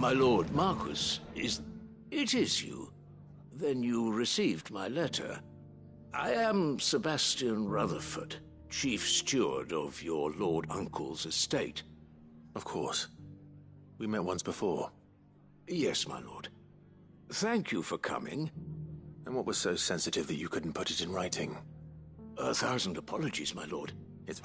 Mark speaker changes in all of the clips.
Speaker 1: My lord Marquis, it is you? Then you received my letter. I am Sebastian Rutherford, chief steward of your lord uncle's estate.
Speaker 2: Of course. We met once before.
Speaker 1: Yes, my lord. Thank you for coming.
Speaker 2: And what was so sensitive that you couldn't put it in writing?
Speaker 1: 1,000 apologies, my lord.
Speaker 2: It's...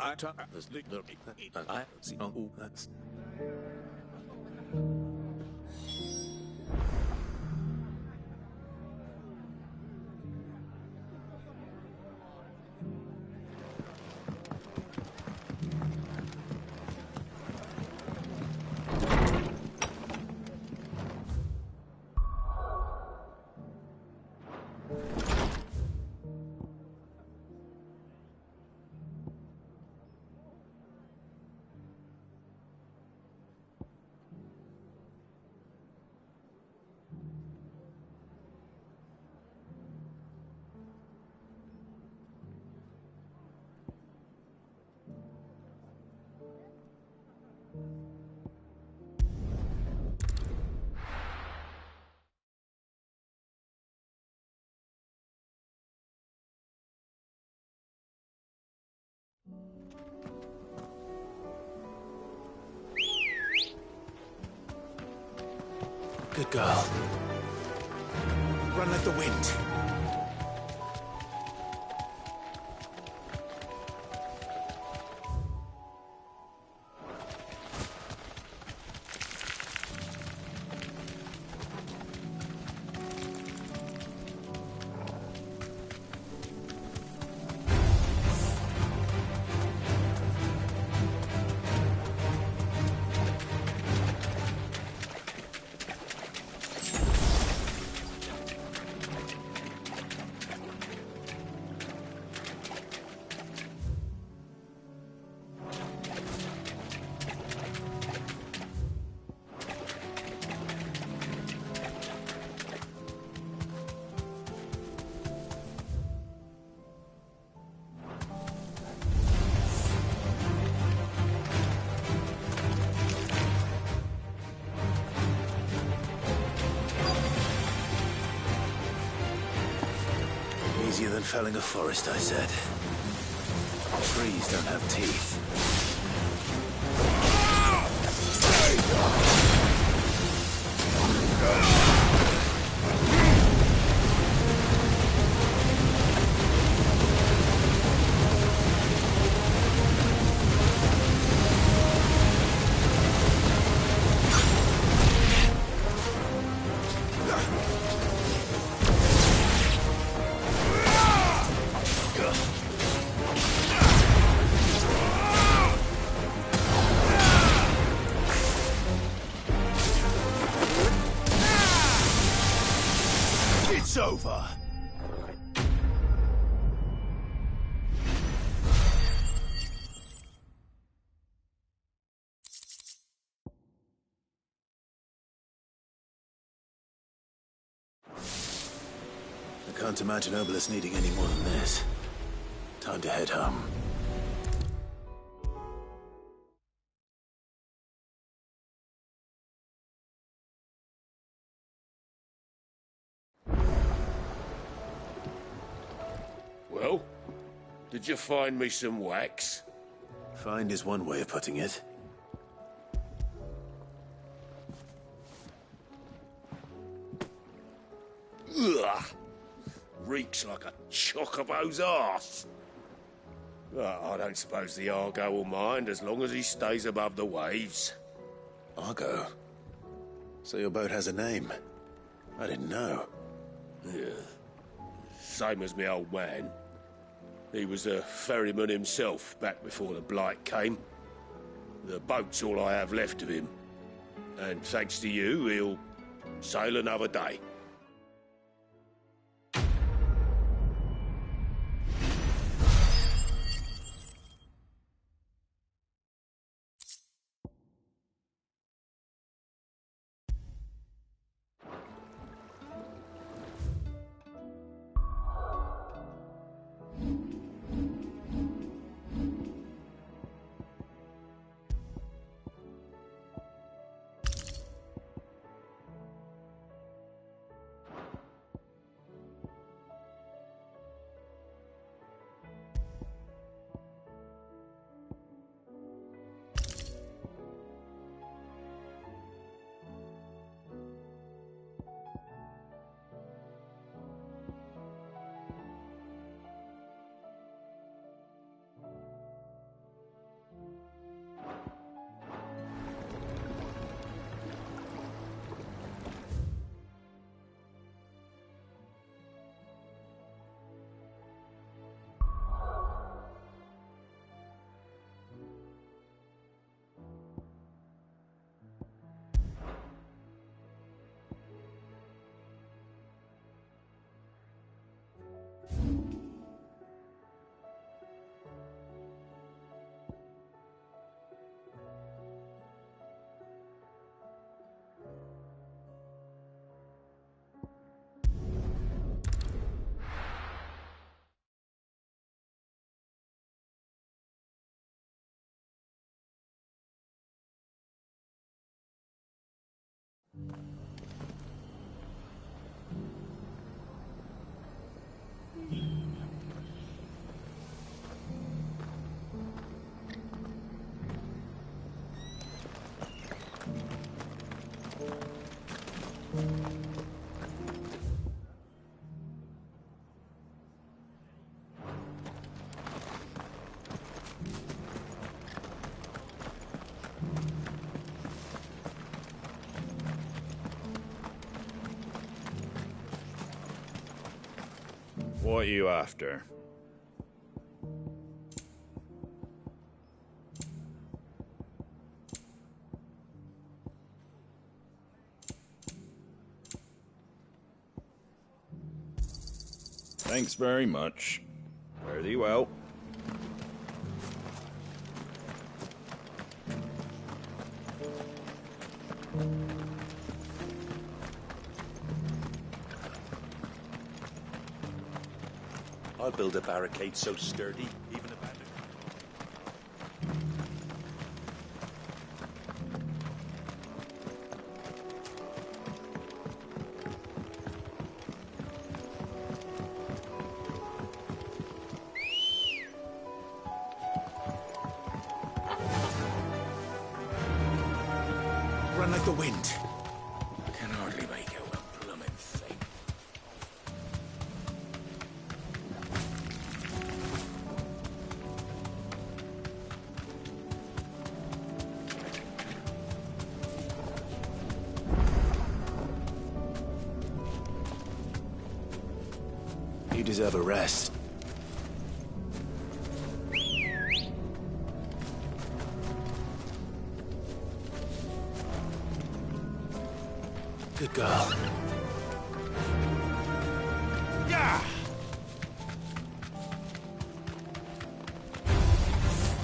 Speaker 2: Good girl. Run like the wind. Easier than felling a forest, I said. Trees don't have teeth. It's over. I can't imagine Obelisk needing any more than this. Time to head home.
Speaker 3: Well, did you find me some wax?
Speaker 2: Find is one way of putting it.
Speaker 3: Ugh! Reeks like a chocobo's arse. I don't suppose the Argo will mind as long as he stays above the waves.
Speaker 2: Argo? So your boat has a name? I didn't know.
Speaker 3: Yeah. Same as me old man. He was a ferryman himself back before the Blight came. The boat's all I have left of him. And thanks to you, he'll sail another day.
Speaker 4: What are you after? Thanks very much. Fare thee well.
Speaker 2: I'll build a barricade so sturdy, even a bandit.
Speaker 1: Run like the wind. Can hardly make out a blooming thing.
Speaker 2: You deserve a rest. Good girl.
Speaker 1: Yeah!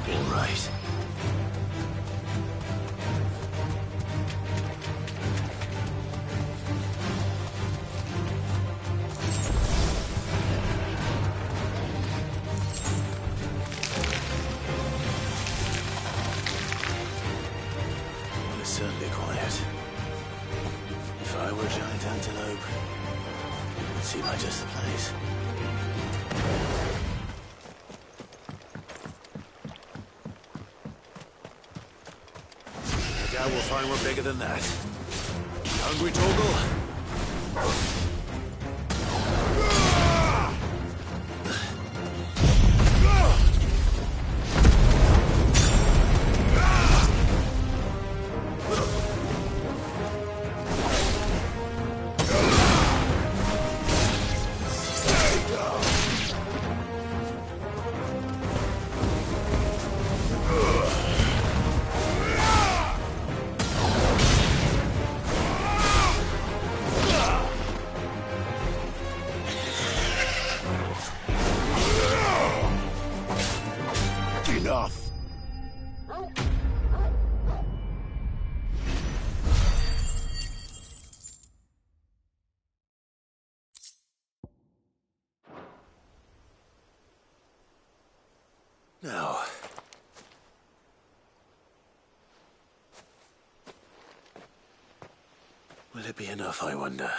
Speaker 2: All right. Well, it's certainly quiet. If I were a giant antelope, it would seem like just the place. I doubt we'll find one bigger than that. Hungry, Torgal? Enough! Now... will it be enough, I wonder?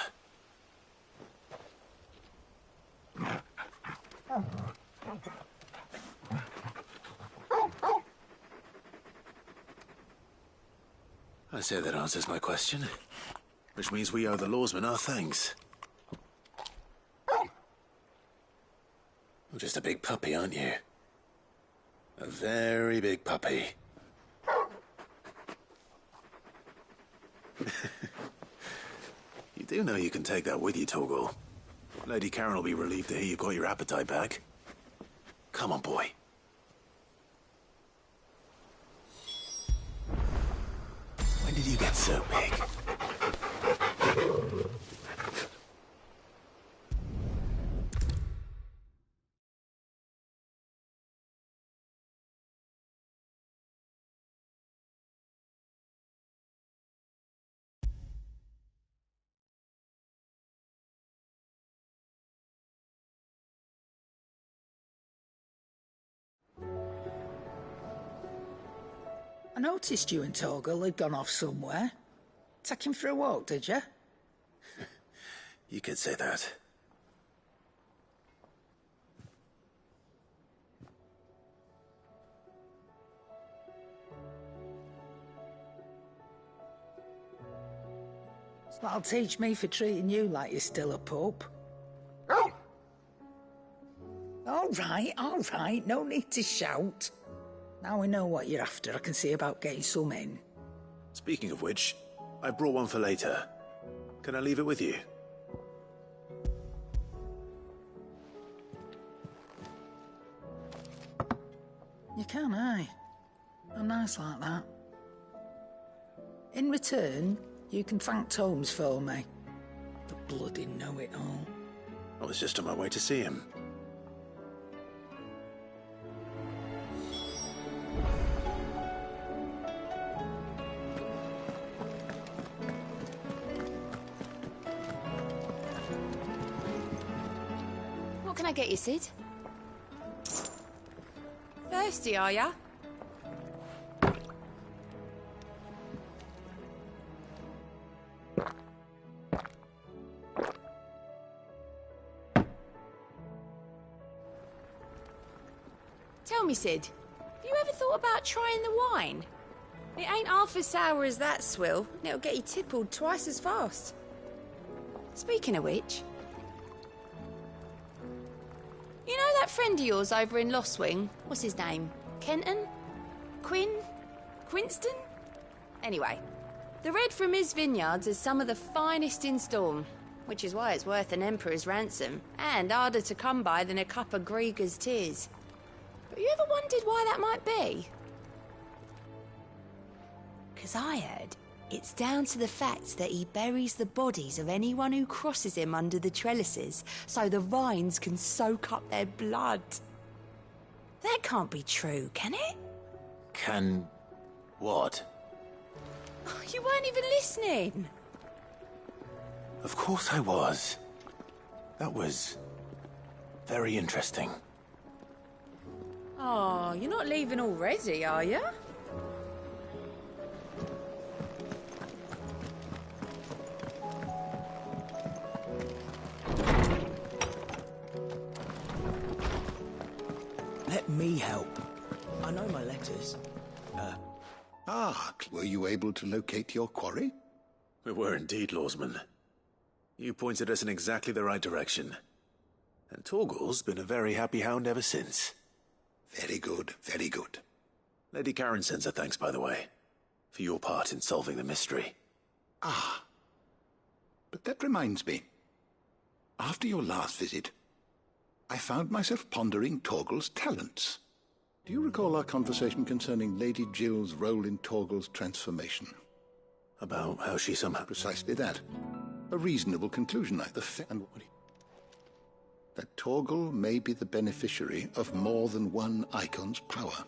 Speaker 2: I say that answers my question. Which means we owe the lawsmen our thanks. You're just a big puppy, aren't you? A very big puppy. You do know you can take that with you, Torgal. Lady Karen will be relieved to hear you've got your appetite back. Come on, boy. When did you get so big?
Speaker 5: I noticed you and Torgal had gone off somewhere. Take him for a walk, did you?
Speaker 2: You could say that.
Speaker 5: That'll teach me for treating you like you're still a pup. All right, no need to shout. Now we know what you're after, I can see about getting some in.
Speaker 2: Speaking of which, I brought one for later. Can I leave it with you?
Speaker 5: You can, aye. I'm nice like that. In return, you can thank Tomes for me. The bloody know-it-all.
Speaker 2: I was just on my way to see him.
Speaker 6: What can I get you, Sid? Thirsty, are ya? Tell me, Sid, have you ever thought about trying the wine? It ain't half as sour as that swill, and it'll get you tippled twice as fast. Speaking of which, you know that friend of yours over in Lostwing? What's his name? Kenton? Quinston? Anyway, the red from his vineyards is some of the finest in Storm, which is why it's worth an emperor's ransom, and harder to come by than a cup of Grieger's tears. But you ever wondered why that might be? 'Cause I heard it's down to the fact that he buries the bodies of anyone who crosses him under the trellises, so the vines can soak up their blood. That can't be true, can it?
Speaker 2: Can... what?
Speaker 6: Oh, you weren't even listening.
Speaker 2: Of course I was. That was... very interesting.
Speaker 6: Oh, you're not leaving already, are you?
Speaker 7: Let me help. I know my letters.
Speaker 8: Were you able to locate your quarry?
Speaker 2: We were indeed, Lawsman. You pointed us in exactly the right direction. And Torgal's been a very happy hound ever since.
Speaker 8: Very good, very good.
Speaker 2: Lady Karen sends her thanks, by the way, for your part in solving the mystery.
Speaker 8: But that reminds me. After your last visit, I found myself pondering Torgal's talents. Do you recall our conversation concerning Lady Jill's role in Torgal's transformation?
Speaker 2: About how she somehow...
Speaker 8: Precisely that. A reasonable conclusion, that Torgal may be the beneficiary of more than one Icon's power.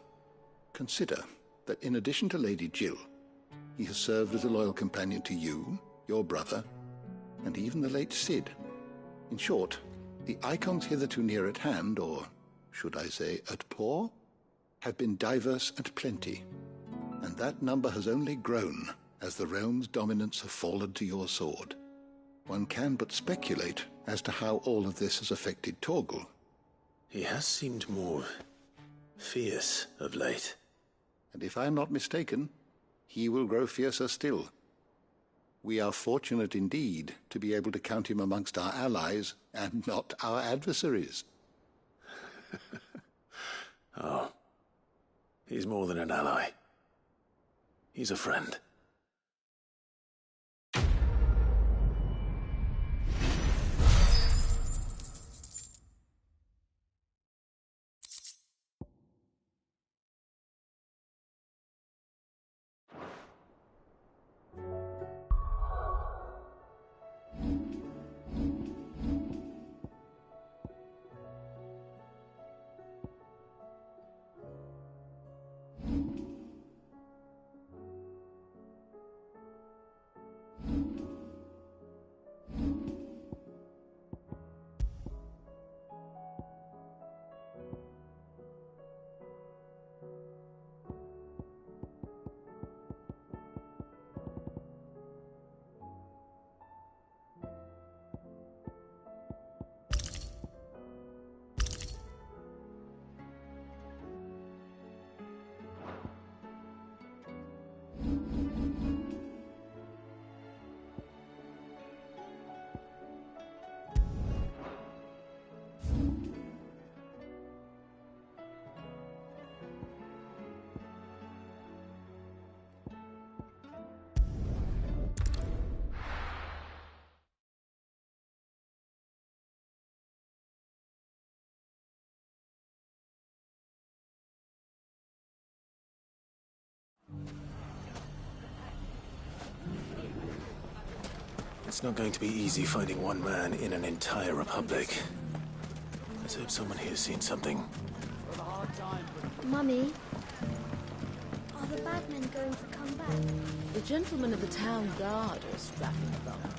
Speaker 8: Consider that in addition to Lady Jill, he has served as a loyal companion to you, your brother, and even the late Cid. In short, the Icons hitherto near at hand, or should I say at paw, have been diverse and plenty, and that number has only grown as the realm's dominance have fallen to your sword. One can but speculate as to how all of this has affected Torgal.
Speaker 2: He has seemed more fierce of late.
Speaker 8: And if I am not mistaken, he will grow fiercer still. We are fortunate indeed to be able to count him amongst our allies and not our adversaries.
Speaker 2: Oh, he's more than an ally. He's a friend. It's not going to be easy finding one man in an entire republic. Let's hope someone here's seen something.
Speaker 9: Mummy, are the bad men going to come back?
Speaker 10: The gentlemen of the town guard are strapping a bunch.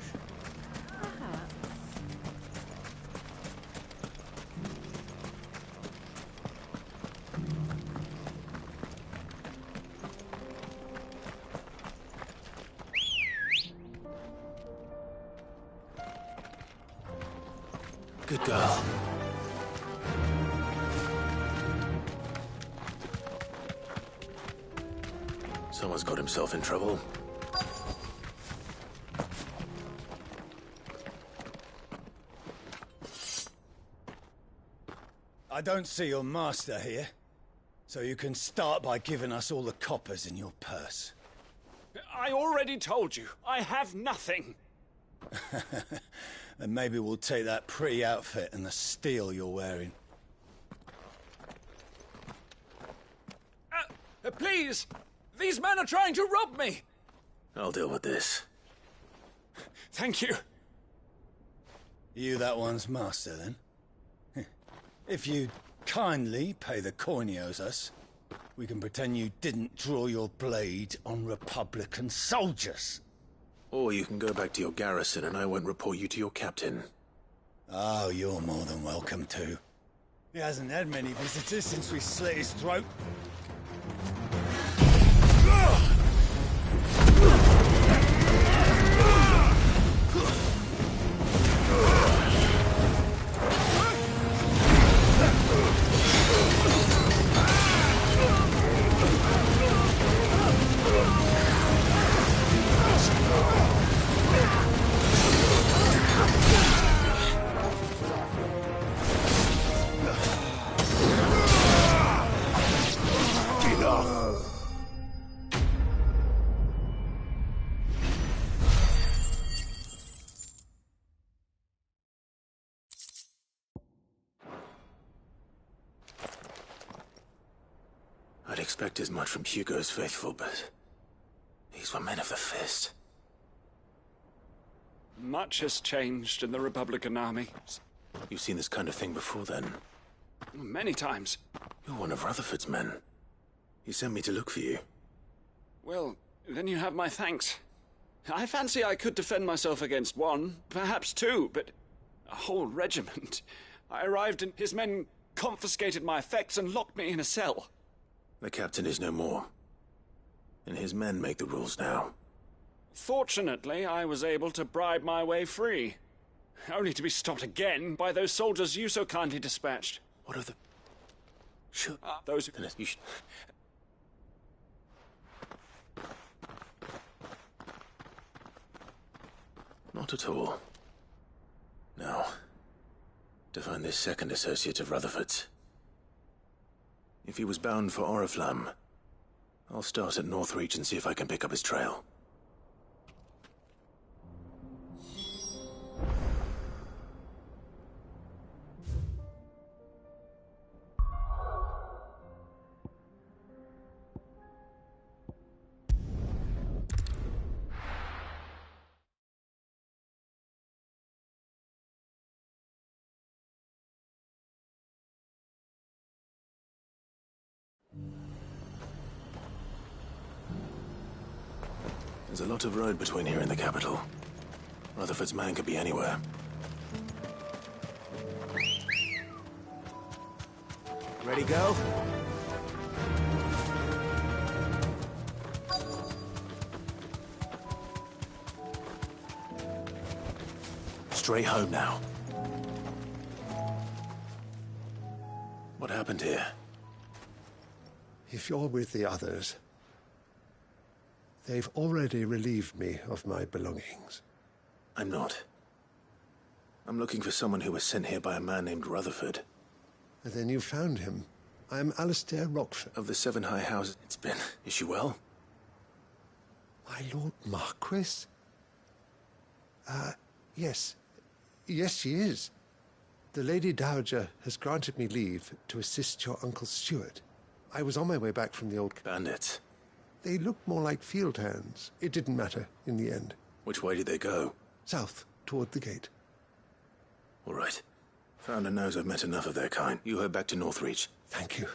Speaker 10: Perhaps.
Speaker 2: Good girl. Someone's got himself in trouble.
Speaker 11: I don't see your master here, so you can start by giving us all the coppers in your purse.
Speaker 12: I already told you, I have nothing.
Speaker 11: And maybe we'll take that pretty outfit and the steel you're wearing.
Speaker 12: Please! These men are trying to rob me!
Speaker 2: I'll deal with this.
Speaker 12: Thank you.
Speaker 11: You that one's master, then? If you kindly pay the coin he owes us, we can pretend you didn't draw your blade on Republican soldiers.
Speaker 2: Or you can go back to your garrison and I won't report you to your captain.
Speaker 11: Oh, you're more than welcome to. He hasn't had many visitors since we slit his throat.
Speaker 2: I'd expect as much from Hugo's faithful, but these were men of the fist.
Speaker 12: Much has changed in the Republican army.
Speaker 2: You've seen this kind of thing before, then?
Speaker 12: Many times.
Speaker 2: You're one of Rutherford's men. He sent me to look for you.
Speaker 12: Well, then you have my thanks. I fancy I could defend myself against one, perhaps two, but a whole regiment. I arrived and his men confiscated my effects and locked me in a cell.
Speaker 2: The captain is no more, and his men make the rules now.
Speaker 12: Fortunately, I was able to bribe my way free, only to be stopped again by those soldiers you so kindly dispatched.
Speaker 2: What of the...
Speaker 12: Those...
Speaker 2: You should... Not at all. Now, to find this second associate of Rutherford's. If he was bound for Oriflamme, I'll start at Northreach and see if I can pick up his trail. There's a lot of road between here and the capital. Rutherford's man could be anywhere.
Speaker 7: Ready, go?
Speaker 2: Straight home now. What happened here?
Speaker 13: If you're with the others, they've already relieved me of my belongings.
Speaker 2: I'm not. I'm looking for someone who was sent here by a man named Rutherford.
Speaker 13: And then you found him. I'm Alistair Rockford.
Speaker 2: Of the Seven High Houses. It's been... Is she well?
Speaker 13: My Lord Marquis? Yes. Yes, she is. The Lady Dowager has granted me leave to assist your Uncle Stuart. I was on my way back from the old...
Speaker 2: Bandits.
Speaker 13: They looked more like field hands. It didn't matter in the end.
Speaker 2: Which way did they go?
Speaker 13: South, toward the gate.
Speaker 2: All right. Founder knows I've met enough of their kind. You head back to Northreach.
Speaker 13: Thank you.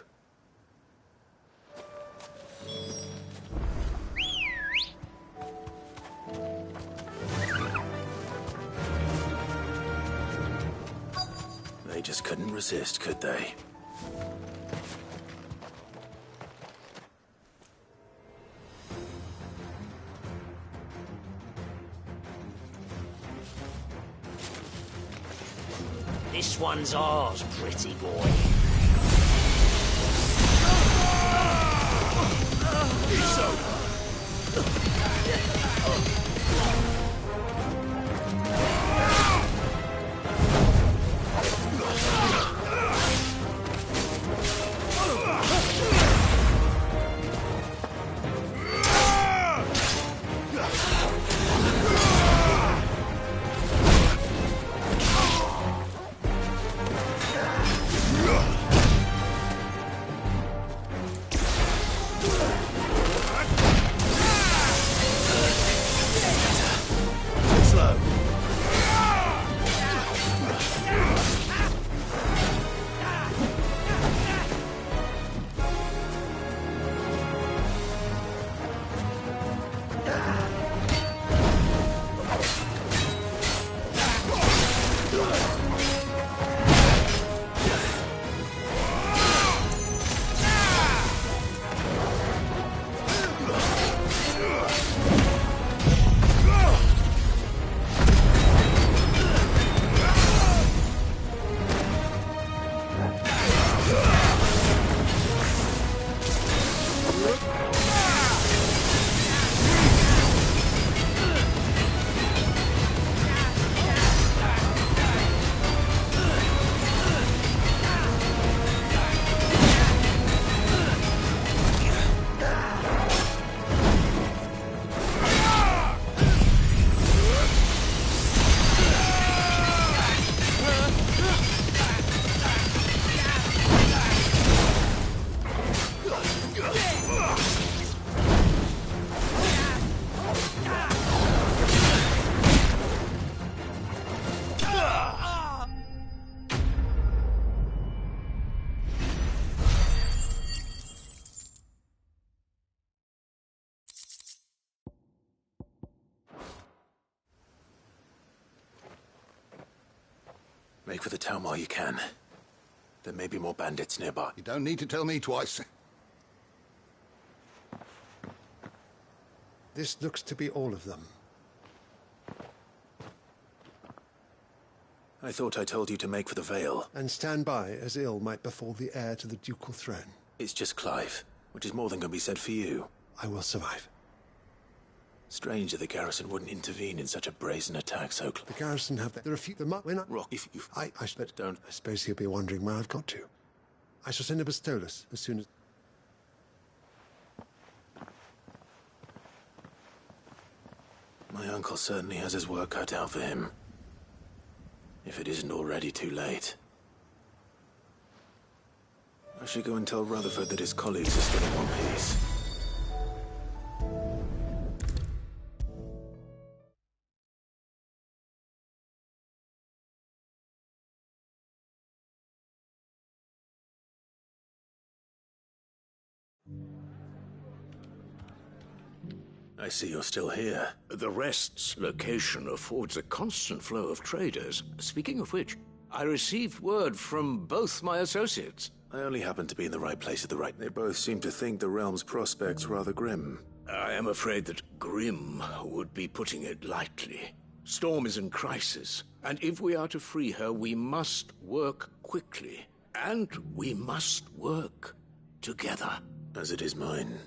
Speaker 2: They just couldn't resist, could they?
Speaker 14: This one's ours, pretty boy.
Speaker 3: It's over.
Speaker 2: Make for the town while you can. There may be more bandits nearby.
Speaker 8: You don't need to tell me twice.
Speaker 13: This looks to be all of them.
Speaker 2: I thought I told you to make for the Vale.
Speaker 13: And stand by, as ill might befall the heir to the ducal throne.
Speaker 2: It's just Clive, which is more than can be said for you.
Speaker 13: I will survive.
Speaker 2: Strange that the garrison wouldn't intervene in such a brazen attack so
Speaker 13: The garrison have there are a few... We're not...
Speaker 2: Rock, if you...
Speaker 13: I
Speaker 2: don't...
Speaker 13: I suppose he'll be wondering where I've got to. I shall send a Bastolus as soon as...
Speaker 2: My uncle certainly has his work cut out for him. If it isn't already too late. I should go and tell Rutherford that his colleagues are still in one piece. I see you're still here.
Speaker 1: The Rest's location affords a constant flow of traders. Speaking of which, I received word from both my associates.
Speaker 2: I only happen to be in the right place at the right... They both seem to think the realm's prospects rather grim.
Speaker 1: I am afraid that grim would be putting it lightly. Storm is in crisis, and if we are to free her, we must work quickly. And we must work together.
Speaker 2: As it is mine.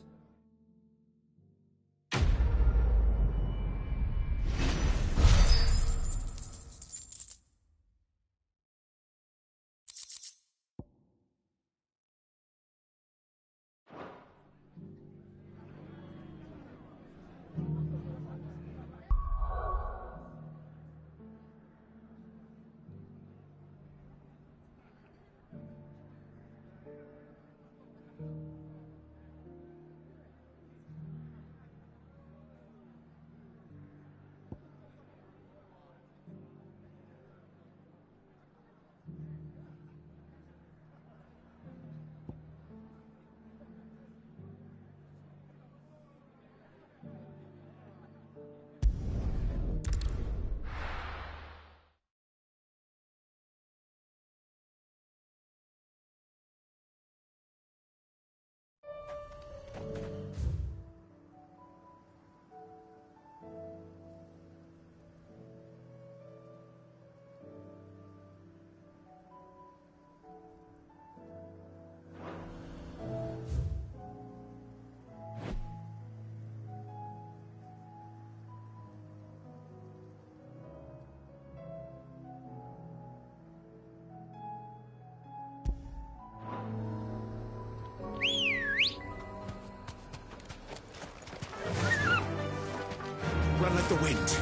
Speaker 7: let the wind.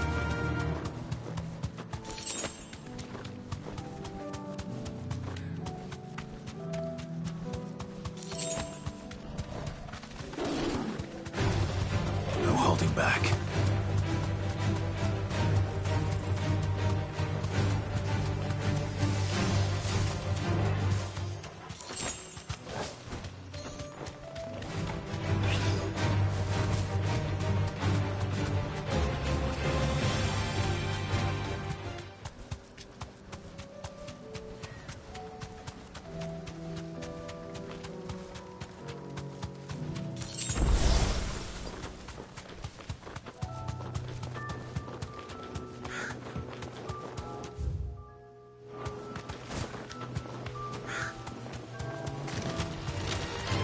Speaker 2: No holding back.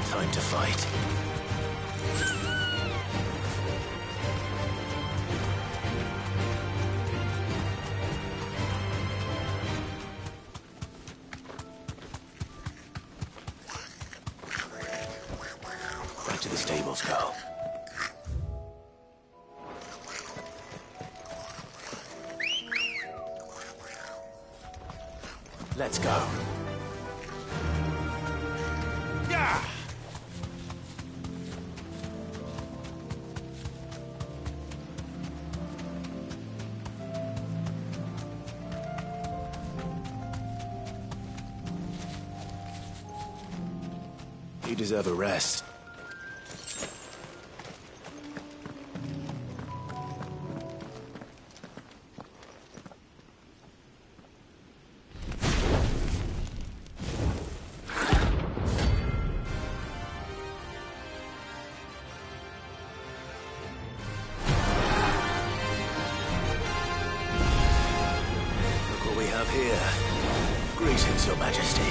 Speaker 2: Time to fight. Back to the stables, Carl. Let's go.
Speaker 7: Yeah!
Speaker 2: You deserve a rest. Look what we have here. Greetings, Your Majesty.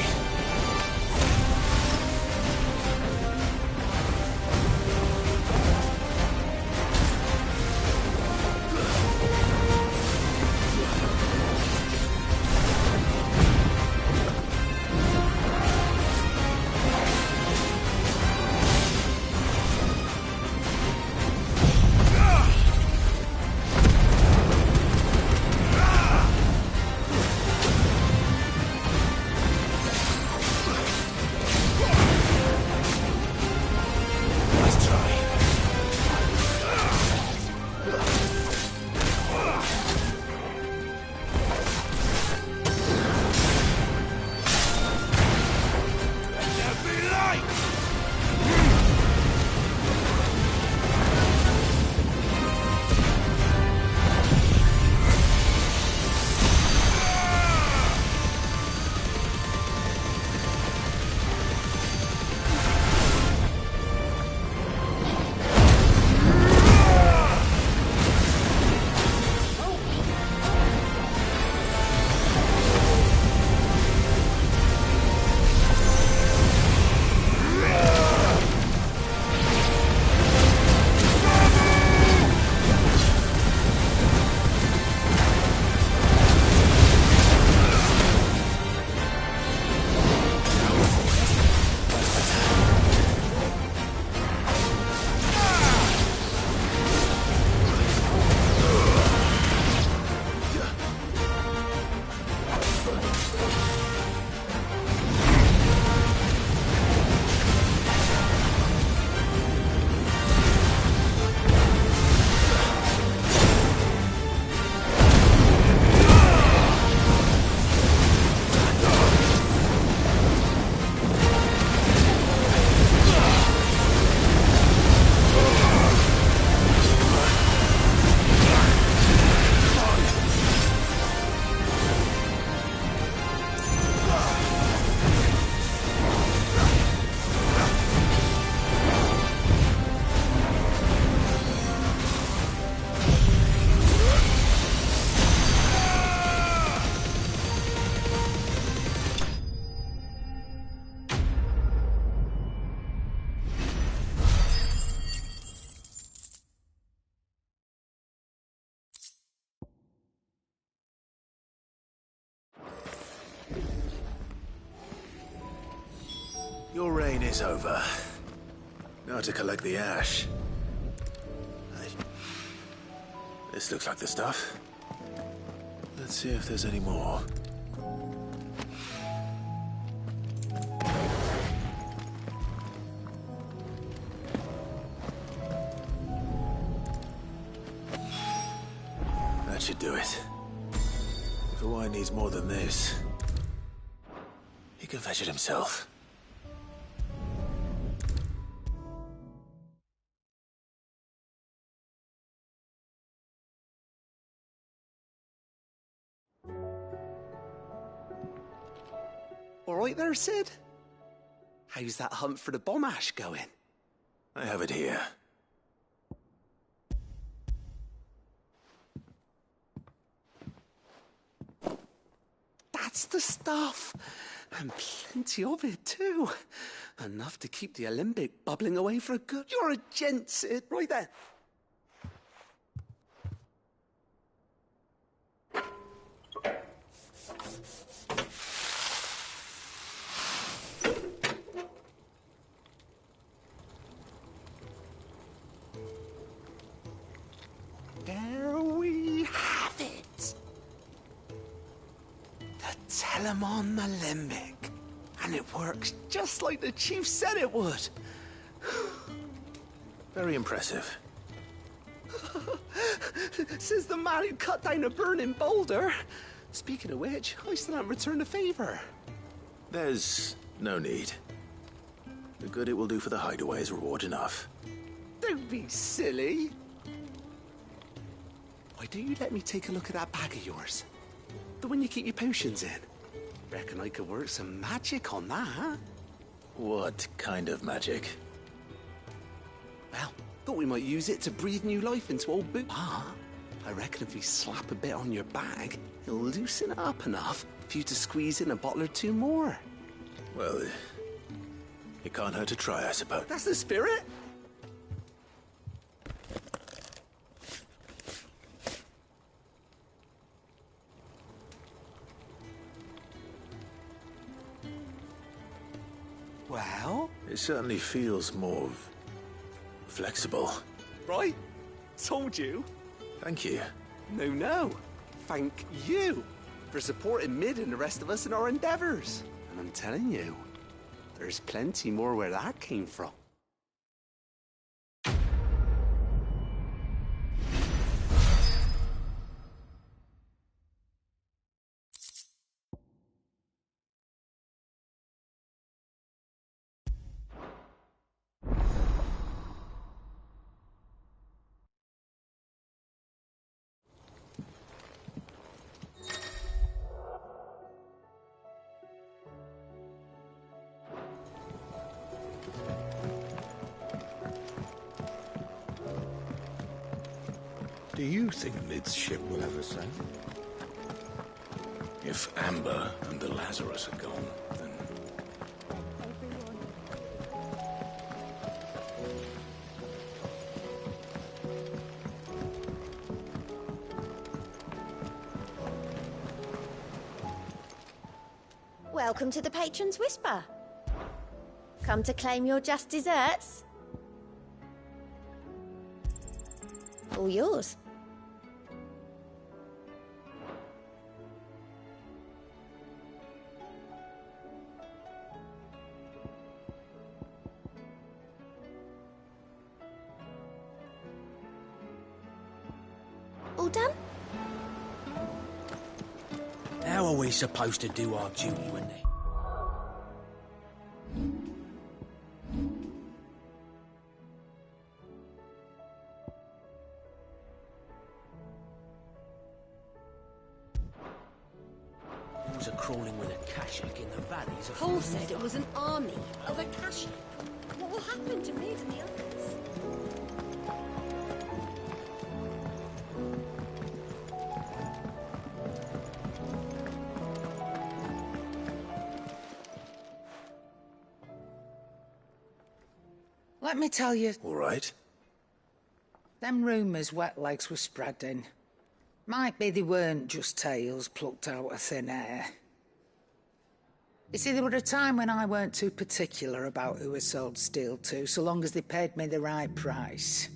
Speaker 2: Your reign is over. Now to collect the ash. This looks like the stuff. Let's see if there's any more. That should do it. If a wine needs more than this, he can fetch it himself.
Speaker 15: All right there, Sid? How's that hunt for the bomb ash going?
Speaker 2: I have it here.
Speaker 15: That's the stuff. And plenty of it, too. Enough to keep the Olympic bubbling away for a good... You're a gent, Sid. Right there. There we have it. The Telemon Alembic. And it works just like the chief said it would.
Speaker 2: Very impressive.
Speaker 15: Says the man who cut down a burning boulder. Speaking of which, I still haven't returned the favor.
Speaker 2: There's no need. The good it will do for the hideaway is reward enough.
Speaker 15: Don't be silly. Why don't you let me take a look at that bag of yours? The one you keep your potions in. Reckon I could work some magic on that.
Speaker 2: What kind of magic?
Speaker 15: Well, thought we might use it to breathe new life into old boot. Ah, I reckon if we slap a bit on your bag, it'll loosen it up enough for you to squeeze in a bottle or two more.
Speaker 2: Well, it can't hurt to try, I suppose.
Speaker 15: That's the spirit. Well?
Speaker 2: It certainly feels more flexible.
Speaker 15: Right? Told you.
Speaker 2: Thank you.
Speaker 15: No. Thank you for supporting Mid and the rest of us in our endeavors. And I'm telling you, there's plenty more where that came from.
Speaker 1: Do you think Mid's ship will ever sail? If Amber and the Lazarus are gone, then...
Speaker 9: Welcome to the Patron's Whisper. Come to claim your just desserts? All yours. All done?
Speaker 14: How are we supposed to do our duty when they... Who's a crawling with a Kashik in the valleys of...
Speaker 10: Paul said it was an army of a Kashik. What will happen to Mid and the others?
Speaker 5: Let me tell you...
Speaker 2: All right.
Speaker 5: Them rumours Wetlegs were spreading. Might be they weren't just tales plucked out of thin air. You see, there were a time when I weren't too particular about who I sold steel to, so long as they paid me the right price.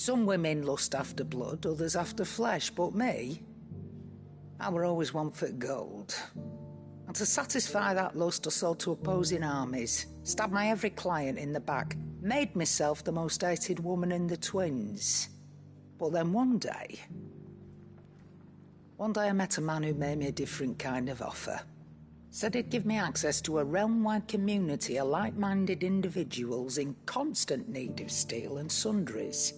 Speaker 5: Some women lust after blood, others after flesh, but me, I were always one for gold. And to satisfy that lust, I sold to opposing armies, stabbed my every client in the back, made myself the most hated woman in the twins. But then one day I met a man who made me a different kind of offer. Said he'd give me access to a realm-wide community of like-minded individuals in constant need of steel and sundries.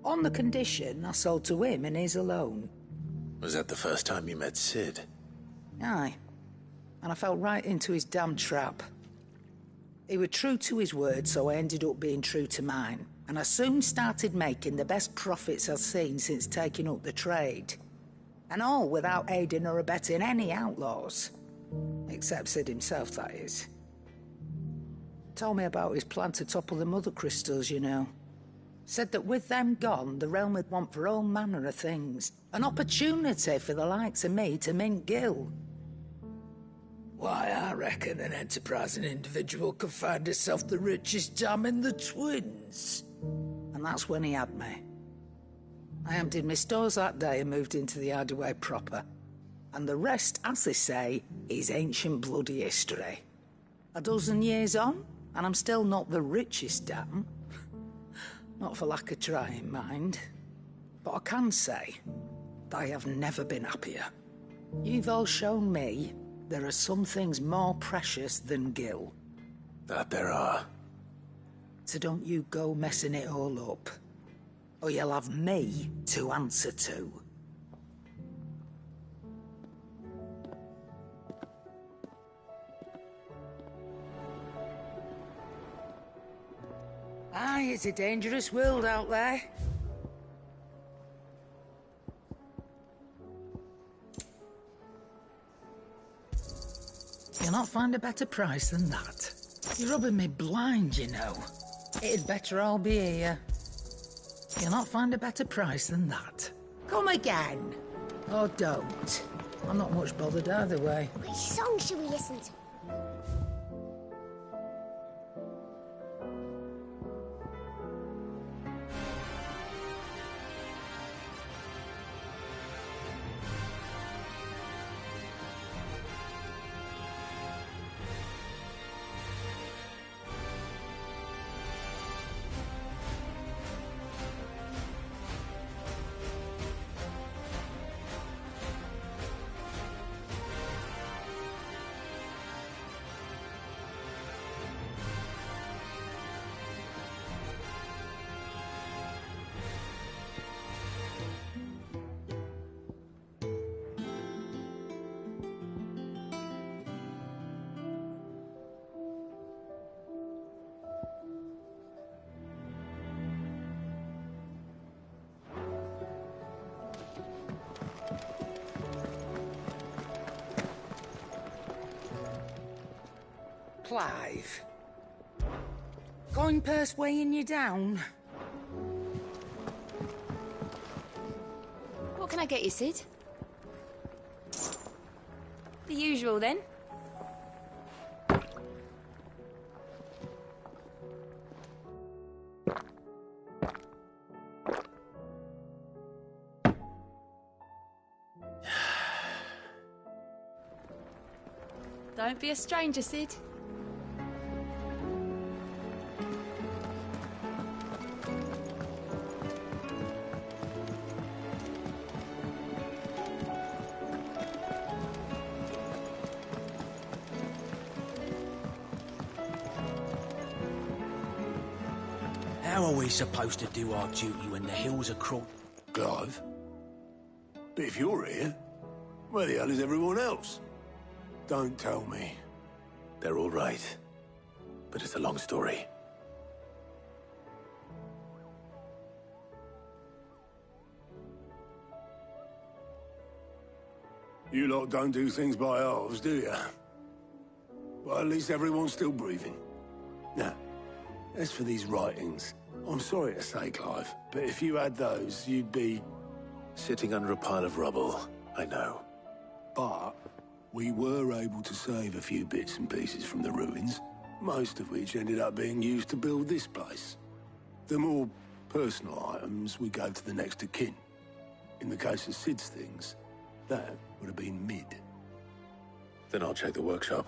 Speaker 5: On the condition I sold to him and his alone.
Speaker 2: Was that the first time you met Sid?
Speaker 5: Aye. And I fell right into his damn trap. He was true to his word, so I ended up being true to mine. And I soon started making the best profits I've seen since taking up the trade. And all without aiding or abetting any outlaws. Except Sid himself, that is. Told me about his plan to topple the mother crystals, you know. Said that with them gone, the realm would want for all manner of things. An opportunity for the likes of me to mint Gil. Why, I reckon an enterprising individual could find himself the richest dam in the twins. And that's when he had me. I emptied my stores that day and moved into the hideaway proper. And the rest, as they say, is ancient bloody history. A dozen years on, and I'm still not the richest dam. Not for lack of trying, mind. But I can say that I have never been happier. You've all shown me there are some things more precious than Gil.
Speaker 2: That there are.
Speaker 5: So don't you go messing it all up, or you'll have me to answer to. Aye, it's a dangerous world out there. You'll not find a better price than that. You're rubbing me blind, you know. It'd better all be here. You'll not find a better price than that. Come again. Or don't. I'm not much bothered either way.
Speaker 9: Which song should we listen to?
Speaker 5: Clive. Coin purse weighing you down?
Speaker 6: What can I get you, Sid? The usual, then. Don't be a stranger, Sid.
Speaker 14: How are we supposed to do our duty when the hills are
Speaker 3: Clive? But if you're here, where the hell is everyone else? Don't tell me.
Speaker 2: They're all right. But it's a long story.
Speaker 3: You lot don't do things by halves, do you? Well, at least everyone's still breathing. Now, as for these writings, I'm sorry to say, Clive, but if you had those, you'd be...
Speaker 2: Sitting under a pile of rubble, I know.
Speaker 3: But we were able to save a few bits and pieces from the ruins, most of which ended up being used to build this place. The more
Speaker 16: Personal items, we go to the next of kin. In the case of Sid's things, that would have been Mid.
Speaker 2: Then I'll check the workshop.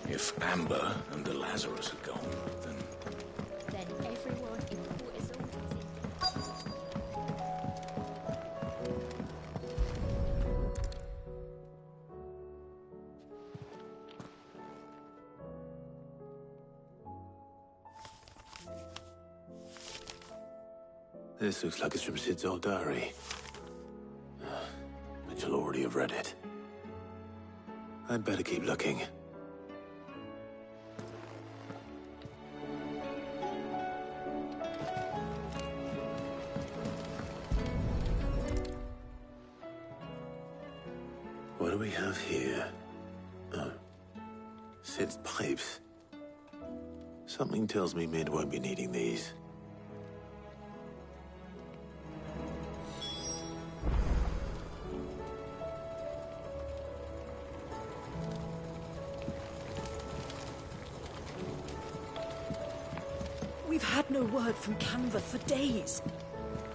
Speaker 1: If Amber and the Lazarus are gone, then
Speaker 10: everyone in Port is all
Speaker 2: This looks like it's from Sid's old diary. But you'll already have read it. I'd better keep looking. What do we have here? Oh. Sid's pipes. Something tells me Mid won't be needing these.
Speaker 17: We've had no word from Canva for days.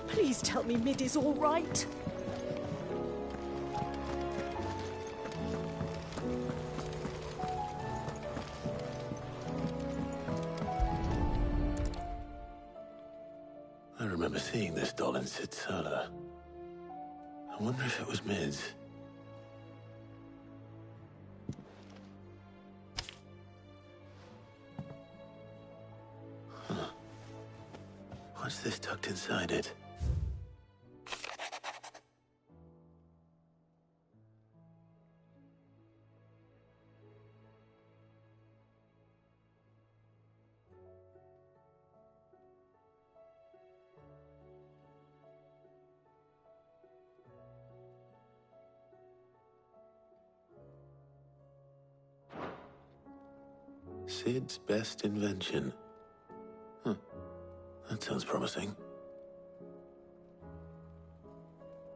Speaker 17: Please tell me Mid is all right.
Speaker 2: I remember seeing this doll in Sid's cellar. I wonder if it was Mid's. Huh. What's this tucked inside it? Sid's best invention. Huh. That sounds promising.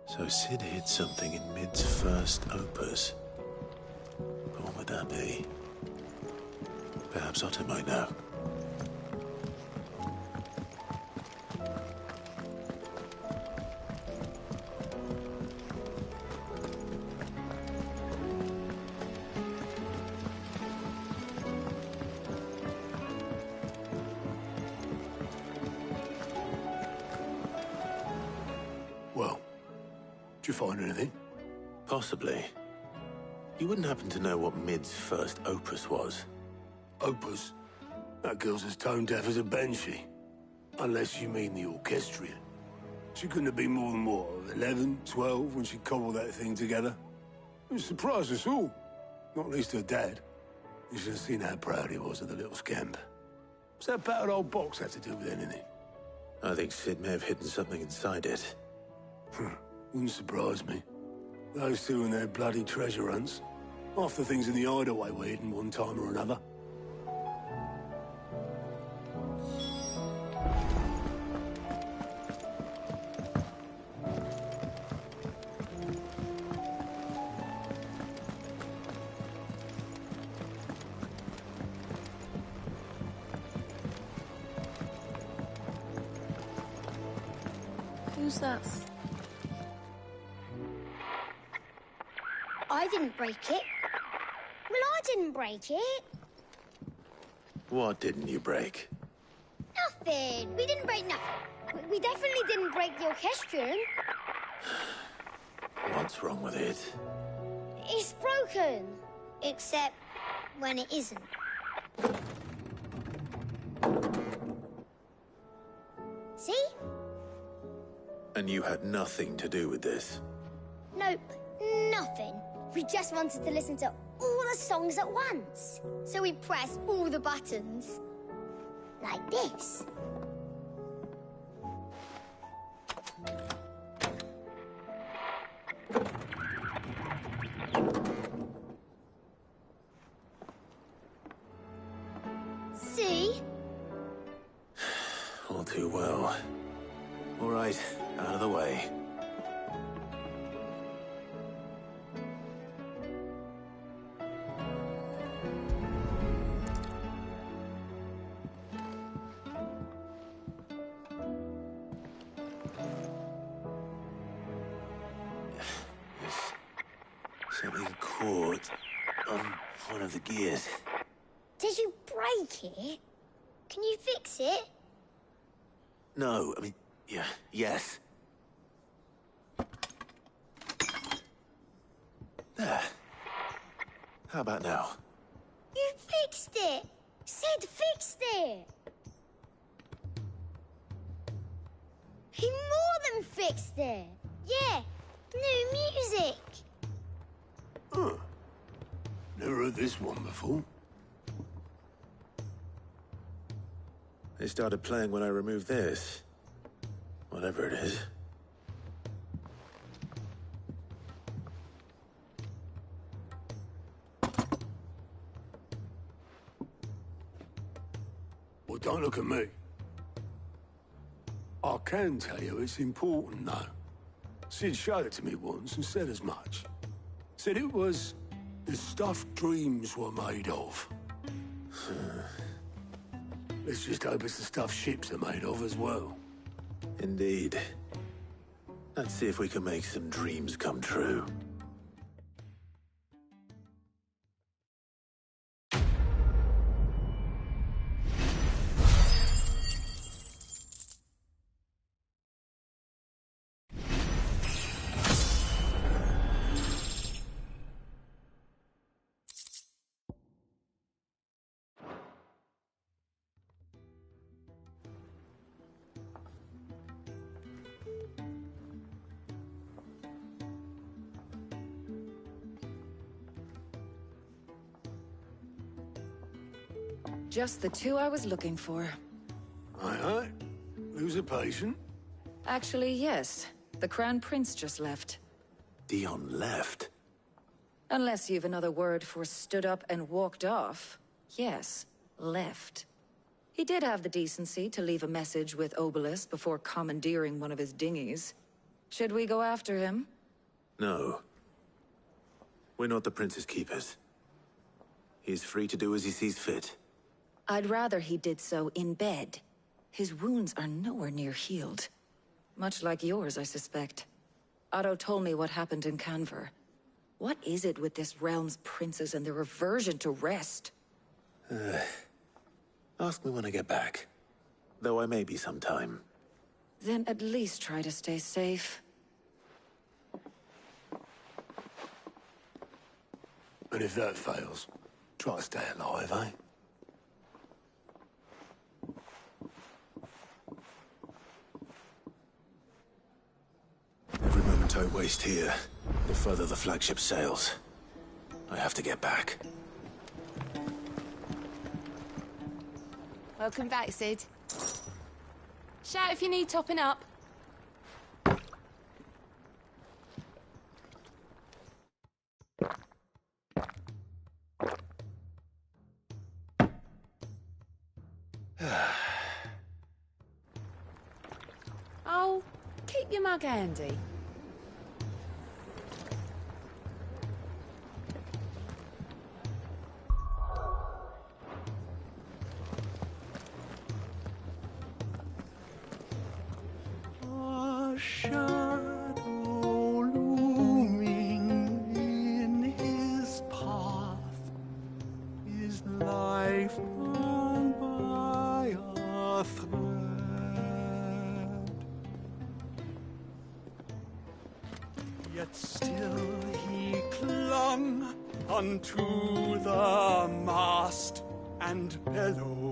Speaker 2: So Sid hid something in Mid's first opus. But what would that be? Perhaps Otto might know.
Speaker 16: Well, did you find anything?
Speaker 2: Possibly. You wouldn't happen to know what Mid's first opus was?
Speaker 16: Opus? That girl's as tone deaf as a banshee. Unless you mean the orchestrion. She couldn't have been more than, what, 11, 12 when she cobbled that thing together? It surprised us all. Not least her dad. You should have seen how proud he was of the little scamp. What's that battered old box have to do with anything?
Speaker 2: I think Sid may have hidden something inside it.
Speaker 16: Wouldn't surprise me. Those two and their bloody treasure hunts. Half the things in the hideaway were hidden one time or another.
Speaker 10: Who's that?
Speaker 18: I didn't break it. Well, I didn't break it.
Speaker 2: What didn't you break?
Speaker 18: Nothing. We didn't break nothing. We definitely didn't break the orchestrion.
Speaker 2: What's wrong with it?
Speaker 18: It's broken. Except when it isn't. See?
Speaker 2: And you had nothing to do with this?
Speaker 18: Nope, nothing. We just wanted to listen to all the songs at once. So we pressed all the buttons. Like this.
Speaker 2: way. Something caught on one of the gears.
Speaker 18: Did you break it? Can you fix it?
Speaker 2: No, I mean, yes. There. How about now?
Speaker 18: You fixed it! Sid fixed it! He more than fixed it! Yeah, new music!
Speaker 16: Huh. Never heard this one before.
Speaker 2: They started playing when I removed this. Whatever it is.
Speaker 16: Well, don't look at me. I can tell you it's important, though. Sid showed it to me once and said as much. Said it was the stuff dreams were made of. Let's just hope it's the stuff ships are made of as well.
Speaker 2: Indeed. Let's see if we can make some dreams come true.
Speaker 19: Just the two I was looking for.
Speaker 16: Aye. Who's a patient?
Speaker 19: Actually, yes. The Crown Prince just left.
Speaker 2: Dion left?
Speaker 19: Unless you've another word for stood up and walked off. Yes, left. He did have the decency to leave a message with Obelisk before commandeering one of his dinghies. Should we go after him?
Speaker 2: No. We're not the Prince's keepers. He's free to do as he sees fit.
Speaker 19: I'd rather he did so in bed. His wounds are nowhere near healed. Much like yours, I suspect. Otto told me what happened in Canver. What is it with this realm's princes and their aversion to rest?
Speaker 2: Ask me when I get back. Though I may be sometime.
Speaker 19: Then at least try to stay safe.
Speaker 16: And if that fails, try to stay alive, eh?
Speaker 2: Every moment I waste here, the further the flagship sails. I have to get back.
Speaker 6: Welcome back, Sid. Shout if you need topping up. Oh, keep your mug handy.
Speaker 20: A shadow looming in his path is life gone by a thread. Yet still he clung unto the mast and bellowed